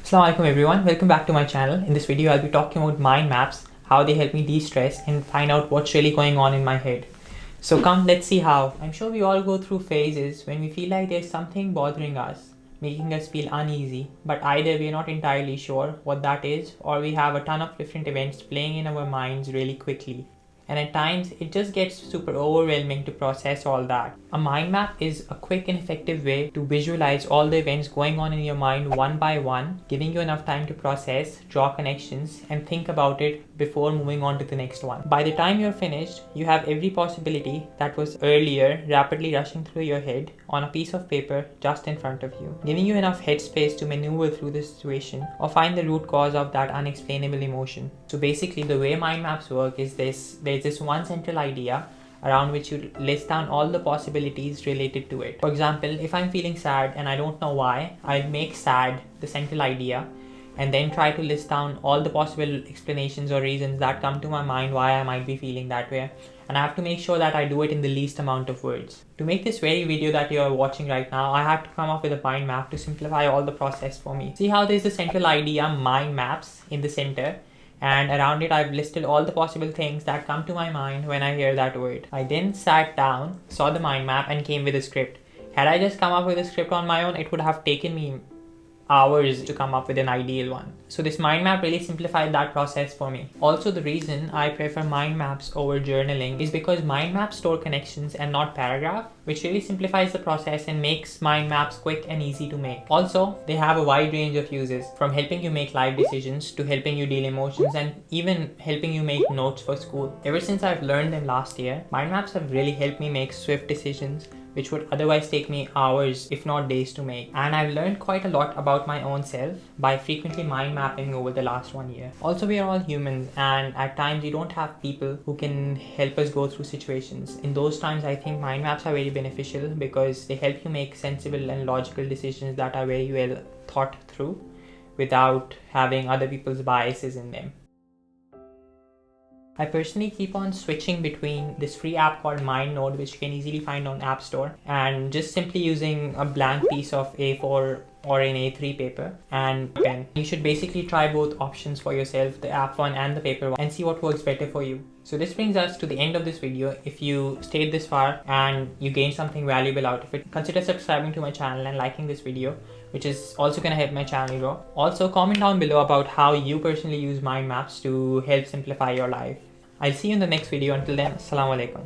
Assalamualaikum everyone, welcome back to my channel. In this video I'll be talking about mind maps, how they help me de-stress and find out what's really going on in my head. So come, let's see how. I'm sure we all go through phases when we feel like there's something bothering us, making us feel uneasy, but either we're not entirely sure what that is, or we have a ton of different events playing in our minds really quickly. And at times it just gets super overwhelming to process all that. A mind map is a quick and effective way to visualize all the events going on in your mind one by one, giving you enough time to process, draw connections, and think about it before moving on to the next one. By the time you're finished, you have every possibility that was earlier rapidly rushing through your head on a piece of paper just in front of you, giving you enough headspace to maneuver through the situation or find the root cause of that unexplainable emotion. So basically the way mind maps work is there's this one central idea around which you list down all the possibilities related to it. For example, if I'm feeling sad and I don't know why, I'll make sad the central idea and then try to list down all the possible explanations or reasons that come to my mind why I might be feeling that way. And I have to make sure that I do it in the least amount of words. To make this very video that you're watching right now, I had to come up with a mind map to simplify all the process for me. See how there's the central idea, mind maps, in the center, and around it I've listed all the possible things that come to my mind when I hear that word. I then sat down, saw the mind map, and came with a script. Had I just come up with a script on my own, it would have taken me hours to come up with an ideal one. So this mind map really simplified that process for me. Also, the reason I prefer mind maps over journaling is because mind maps store connections and not paragraph, which really simplifies the process and makes mind maps quick and easy to make. Also, they have a wide range of uses, from helping you make life decisions to helping you deal emotions and even helping you make notes for school. Ever since I've learned them last year, mind maps have really helped me make swift decisions which would otherwise take me hours, if not days, to make. And I've learned quite a lot about my own self by frequently mind mapping over the last 1 year. Also, we are all humans, and at times we don't have people who can help us go through situations. In those times, I think mind maps are very beneficial because they help you make sensible and logical decisions that are very well thought through without having other people's biases in them. I personally keep on switching between this free app called MindNode, which you can easily find on App Store, and just simply using a blank piece of A4 or an A3 paper and pen. You should basically try both options for yourself, the app one and the paper one, and see what works better for you. So this brings us to the end of this video. If you stayed this far and you gained something valuable out of it, consider subscribing to my channel and liking this video, which is also going to help my channel grow. Also, comment down below about how you personally use mind maps to help simplify your life. I'll see you in the next video. Until then, Assalamu alaikum.